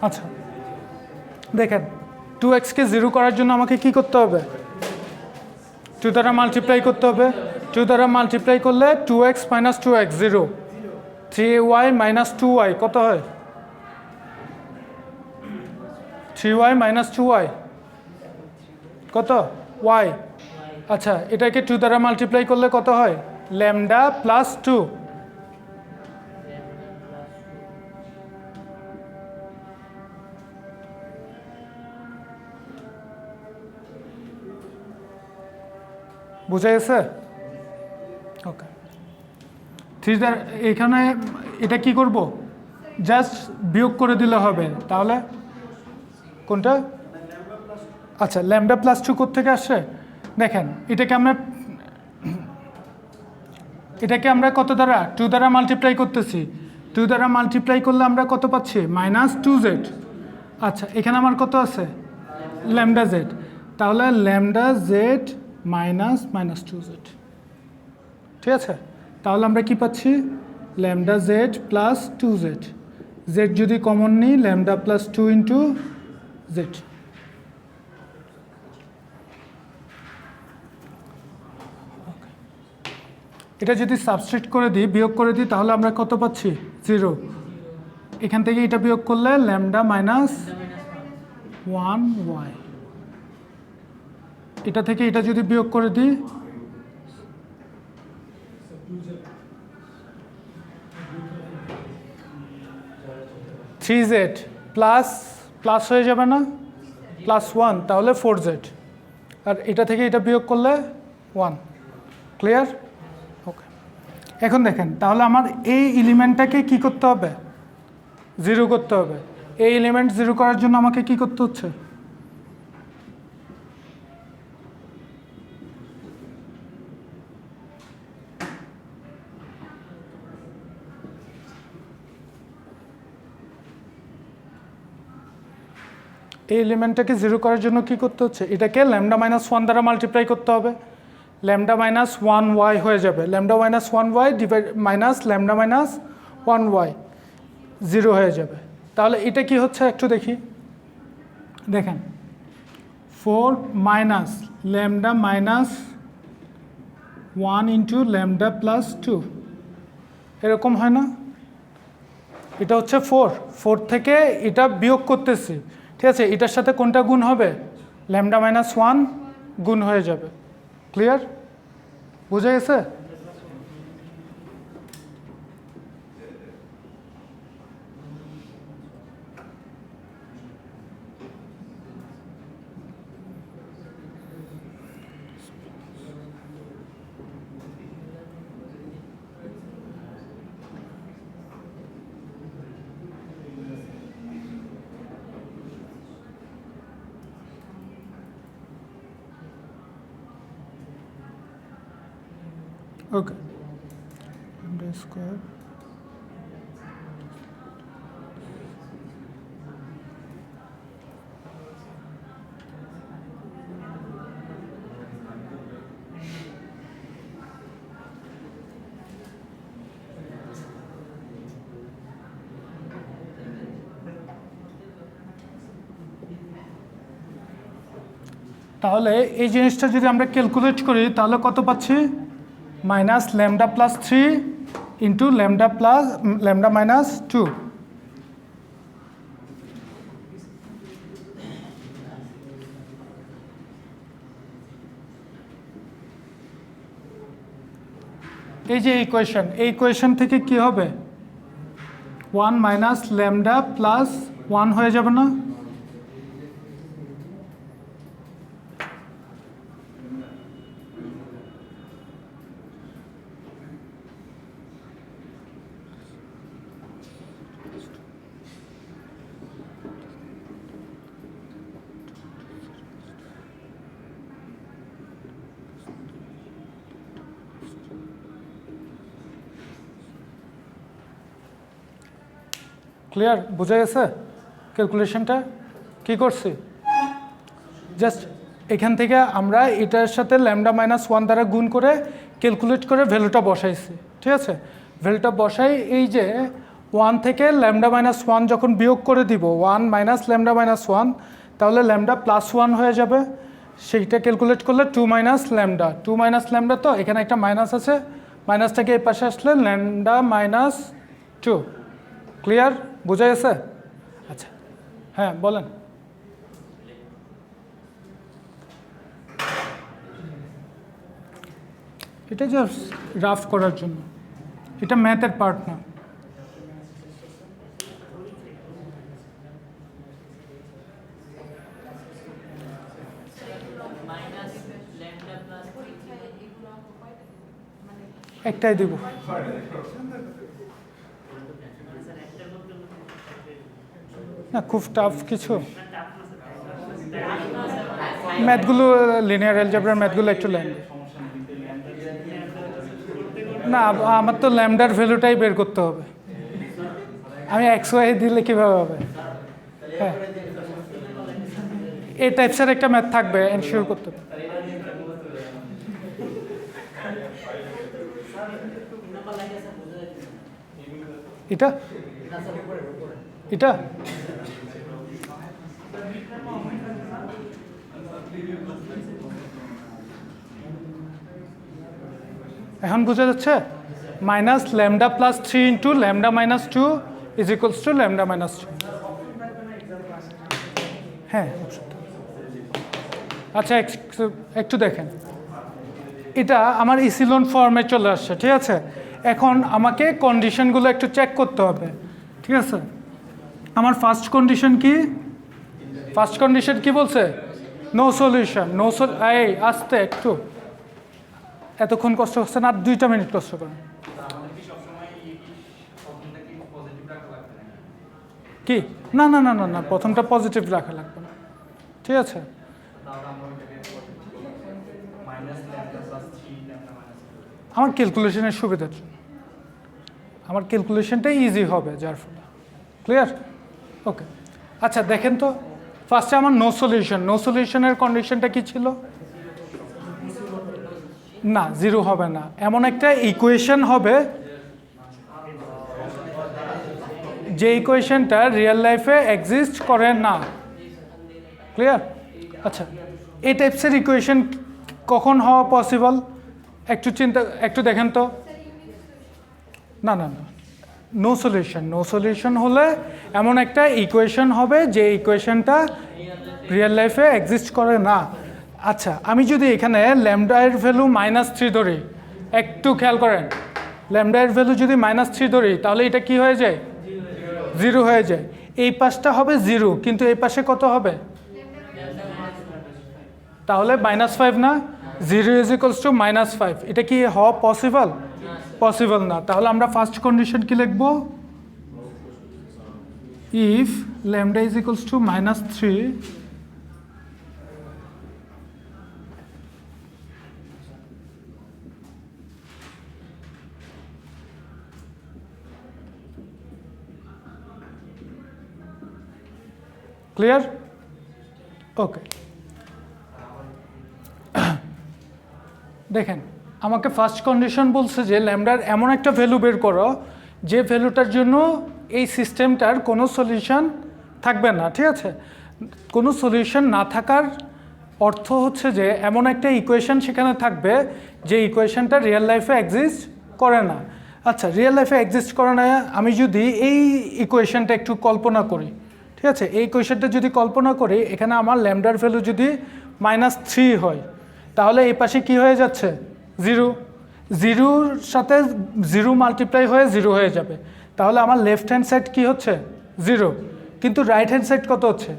আচ্ছা দেখেন 2x কে 0 করার জন্য আমাকে কি করতে হবে 2 দ্বারা মাল্টিপ্লাই করতে হবে 2 দ্বারা মাল্টিপ্লাই করলে 2x minus 2x 0 3y minus 2y কত হয় 3y minus 2y কত y আচ্ছা এটাকে 2 দ্বারা মাল্টিপ্লাই করলে কত হয় ল্যামডা প্লাস 2 বুঝা গেছে ওকে 3 দ্বারা এখানে এটা কি করব জাস্ট বিয়োগ করে দিলে হবে তাহলে কোনটা আচ্ছা ল্যামডা প্লাস 2 কোথা থেকে আসে দেখেন এটাকে আমরা কত দ্বারা 2 দ্বারা মাল্টিপ্লাই করতেছি 2 দ্বারা মাল্টিপ্লাই করলে আমরা কত পাচ্ছি -2z আচ্ছা এখানে আমার কত আছে ল্যামডা z তাহলে ল্যামডা z -2z ঠিক আছে তাহলে আমরা কি পাচ্ছি lambda z plus 2z z যদি কমন নিই ল্যামডা প্লাস 2 ইন্টু z এটা যদি সাবস্টিটিউট করে দিই বিয়োগ করে দিই তাহলে আমরা কত পাচ্ছি 0 এখান থেকে এটা বিয়োগ করলে ল্যামডা মাইনাস 1y এটা থেকে এটা যদি বিয়োগ করে দিই থ্রি প্লাস হয়ে যাবে না +1 তাহলে 4z আর এটা থেকে এটা বিয়োগ করলে 1 ক্লিয়ার ওকে এখন দেখেন তাহলে আমার এই এলিমেন্টটাকে কি করতে হবে 0 করতে হবে এই এলিমেন্ট 0 করার জন্য আমাকে কি করতে হচ্ছে এই এলিমেন্টটাকে 0 করার জন্য কি করতে হচ্ছে এটাকে ল্যামডা মাইনাস 1 দ্বারা মাল্টিপ্লাই করতে হবে ল্যামডা মাইনাস 1y হয়ে যাবে lambda minus 1y divide minus lambda minus 1y 0 হয়ে যাবে তাহলে এটা কি হচ্ছে একটু দেখি দেখেন 4 minus lambda minus 1 into lambda plus 2 এরকম হয় না এটা হচ্ছে 4 থেকে এটা বিয়োগ করতেছি ঠিক আছে এটার সাথে কোনটা গুণ হবে ল্যামডা মাইনাস 1 গুণ হয়ে যাবে ক্লিয়ার বুঝা গেছে ওকে lambda square তাহলে এই জিনিসটা যদি আমরা ক্যালকুলেট করি তাহলে কত পাচ্ছি minus lambda plus 3 into lambda minus 2 এই যে ইকুয়েশন থেকে কি হবে 1 মাইনাস ল্যামডা প্লাস 1 হয়ে যাবে না ক্লিয়ার? বোঝা গেছে ক্যালকুলেশনটা কী করছি? জাস্ট এখান থেকে আমরা এটার সাথে ল্যামডা মাইনাস ওয়ান দ্বারা গুণ করে ক্যালকুলেট করে ভ্যালুটা বসাইছি, ঠিক আছে? ভ্যালুটা বসাই এই যে ওয়ান থেকে ল্যামডা মাইনাস ওয়ান যখন বিয়োগ করে দিব, one minus lambda minus one, তাহলে ল্যামডা প্লাস ওয়ান হয়ে যাবে। সেইটা ক্যালকুলেট করলে টু মাইনাস ল্যামডা, তো এখানে একটা মাইনাস আছে, মাইনাসটাকে এই পাশে আসলে ল্যামডা মাইনাস টু। ক্লিয়ার? বোঝা গেছে? আচ্ছা হ্যাঁ বলেন। এটা জাস্ট রাফ করার জন্য, এটা ম্যাথের পার্ট না। একটাই দিব। না খুব টাফ কিছু ম্যাথগুলো, লিনিয়ার অ্যালজেব্রার ম্যাথগুলো একটু ল্যান্ড না, আমার তো ল্যামডার ভ্যালুটাই বের করতে হবে। আমি এক্স ওয়াই দিলে কীভাবে হবে? হ্যাঁ এই টাইপসের একটা ম্যাথ থাকবে, এনশিওর করতে হবে। এটা এটা এখন বোঝা যাচ্ছে? Minus lambda plus three into lambda minus two is equals to lambda minus two. হ্যাঁ আচ্ছা একটু দেখেন, এটা আমার ইসিলন ফর্মে চলে আসছে, ঠিক আছে? এখন আমাকে কন্ডিশনগুলো একটু চেক করতে হবে, ঠিক আছে? আমার ফার্স্ট কন্ডিশন কি বলছে? No solution. এই আসতে একটু, এতক্ষণ কষ্ট করছেন, আর 2 মিনিট কষ্ট করেন। কি না না না না না, প্রথমটা পজিটিভ রাখা লাগবে না, ঠিক আছে? আমার ক্যালকুলেশনের সুবিধার জন্য, আমার ক্যালকুলেশনটাই ইজি হবে যার ফলে। ক্লিয়ার? ওকে আচ্ছা দেখেন তো, ফার্স্টে আমার নো সলিউশনের কন্ডিশনটা কি ছিল? না জিরো হবে না, এমন একটা ইকুয়েশন হবে যে ইকুয়েশনটা রিয়েল লাইফে এক্সিস্ট করে না। ক্লিয়ার? আচ্ছা এই টাইপসের ইকুয়েশন কখন হওয়া পসিবল? একটু দেখেন তো। না না না, নো সলিউশন হলে এমন একটা ইকুয়েশন হবে যে ইকুয়েশনটা রিয়েল লাইফে এক্সিস্ট করে না। আচ্ছা আমি যদি এখানে ল্যামডার ভ্যালু -3 ধরি, একটু খেয়াল করেন, ল্যামডার ভ্যালু যদি -3 ধরি তাহলে এটা কি হয়ে যায়? 0 হয়ে যায়। এই পাশটা হবে 0, কিন্তু এই পাশে কত হবে? তাহলে -5 না? 0 ইজ ইকুয়ালস টু -5। এটা কি হওয়া পসিবল না। তাহলে আমরা ফার্স্ট কন্ডিশন কি লিখব? If lambda is equals to -3 clear? Okay দেখেন, আমাকে ফার্স্ট কন্ডিশন বলছে যে ল্যামডার এমন একটা ভ্যালু বের করো যে ভ্যালুটার জন্য এই সিস্টেমটার কোনো সলিউশন থাকবে না, ঠিক আছে? কোনো সলিউশন না থাকার অর্থ হচ্ছে যে এমন একটা ইকুয়েশন সেখানে থাকবে যে ইকুয়েশনটা রিয়েল লাইফে এক্সিস্ট করে না। আচ্ছা রিয়েল লাইফে এক্সিস্ট করে না, আমি যদি এই ইকুয়েশনটা একটু কল্পনা করি, ঠিক আছে? এই ইকুয়েশনটা যদি কল্পনা করি, এখানে আমার ল্যামডার ভ্যালু যদি -3 হয়, তাহলে এই পাশে কি হয়ে যাচ্ছে? 0 সাথে 0 মাল্টিপ্লাই হয়ে 0 হয়ে যাবে। তাহলে আমার লেফট হ্যান্ড সাইড কি হচ্ছে? 0, কিন্তু রাইট হ্যান্ড সাইড কত হচ্ছে?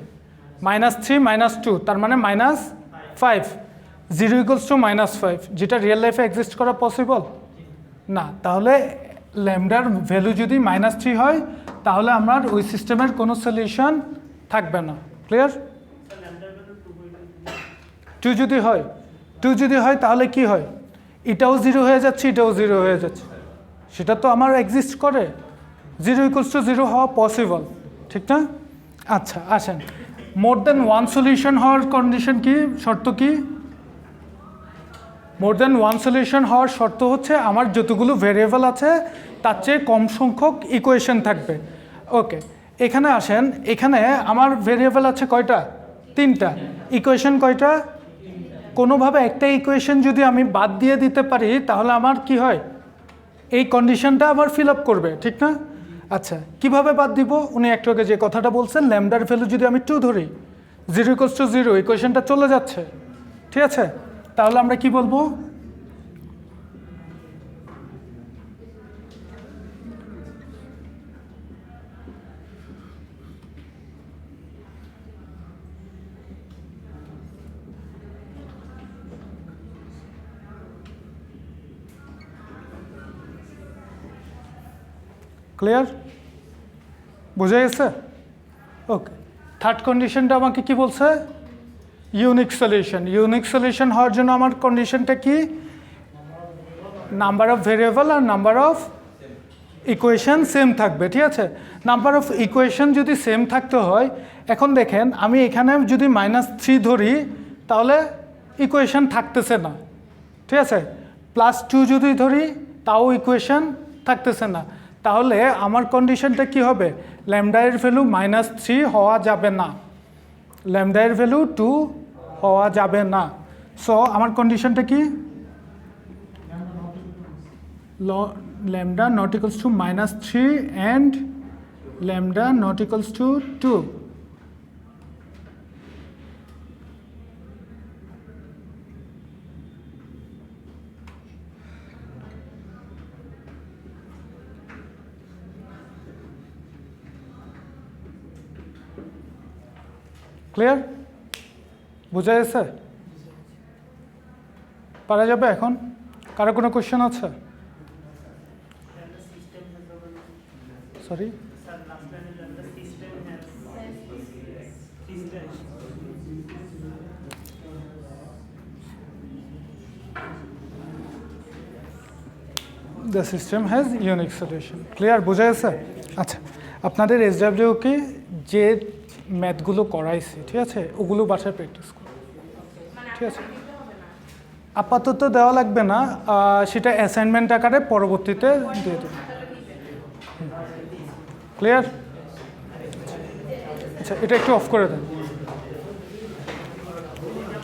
-3 -2, তার মানে -5। 0 ইকুয়ালস টু -5, যেটা রিয়েল লাইফে এক্সিস্ট করা পসিবল না। তাহলে ল্যামডার ভ্যালু যদি -3 হয় তাহলে আমার ওই সিস্টেমের কোনো সলিউশন থাকবে না। ক্লিয়ার? 2 যদি হয় তাহলে কি হয়? এটাও 0 হয়ে যাচ্ছে, এটাও 0 হয়ে যাচ্ছে, সেটা তো আমার এক্সিস্ট করে। 0 ইকুয়ালস টু 0 হওয়া পসিবল, ঠিক না? আচ্ছা আসেন, মোর দেন ওয়ান সলিউশন হওয়ার কন্ডিশন কি, শর্ত কি? মোর দেন ওয়ান সলিউশন হওয়ার শর্ত হচ্ছে আমার যতগুলো ভেরিয়েবল আছে তার চেয়ে কম সংখ্যক ইকুয়েশন থাকবে। ওকে, এখানে আসেন, এখানে আমার ভেরিয়েবল আছে কয়টা? 3টা। ইকুয়েশন কয়টা? কোনোভাবে একটা ইকুয়েশন যদি আমি বাদ দিয়ে দিতে পারি তাহলে আমার কি হয়, এই কন্ডিশনটা আবার ফিল আপ করবে, ঠিক না? আচ্ছা, কিভাবে বাদ দিব? উনি একটু আগে যে কথাটা বলছেন, ল্যামডার ভ্যালু যদি আমি 2 ধরি, 0 ইকুয়ালস টু 0, ইকুয়েশনটা চলে যাচ্ছে, ঠিক আছে? তাহলে আমরা কি বলবো? ক্লিয়ার? বোঝা গেছে? ওকে, থার্ড কন্ডিশনটা আমাকে কি বলছে? Unique solution. ইউনিক সলিউশন হওয়ার জন্য আমার কন্ডিশনটা কি? নাম্বার অফ ভেরিয়েবল আর নাম্বার অফ ইকুয়েশন সেম থাকবে, ঠিক আছে? নাম্বার অফ ইকুয়েশন যদি সেম থাকতে হয়, এখন দেখেন আমি এখানে যদি -3 ধরি তাহলে ইকুয়েশন থাকতেছে না, ঠিক আছে? +2 যদি ধরি তাও ইকুয়েশন থাকতেছে না, তাহলে আমার কন্ডিশনটা কি হবে? ল্যামডা এর ভ্যালু -3 হওয়া যাবে না, ল্যামডা এর ভ্যালু 2 হওয়া যাবে না। সো আমার কন্ডিশনটা কি? Lambda not equals to -3 and lambda not equals to 2. Clear? বোঝা গেছে? পারা যাবে এখন? কারো কোনো কোশ্চেন আছে? Sorry, the system has unique solution. Clear? বোঝা গেছে? আচ্ছা, আপনাদের SW কে যে ম্যাথগুলো করাইছে, ঠিক আছে, ওগুলো বাসায় প্র্যাকটিস করুন, ঠিক আছে? আপাতত দেওয়া লাগবে না, সেটা অ্যাসাইনমেন্ট আকারে পরবর্তীতে দিয়ে দেবেন। ক্লিয়ার? আচ্ছা, এটা একটু অফ করে দেন।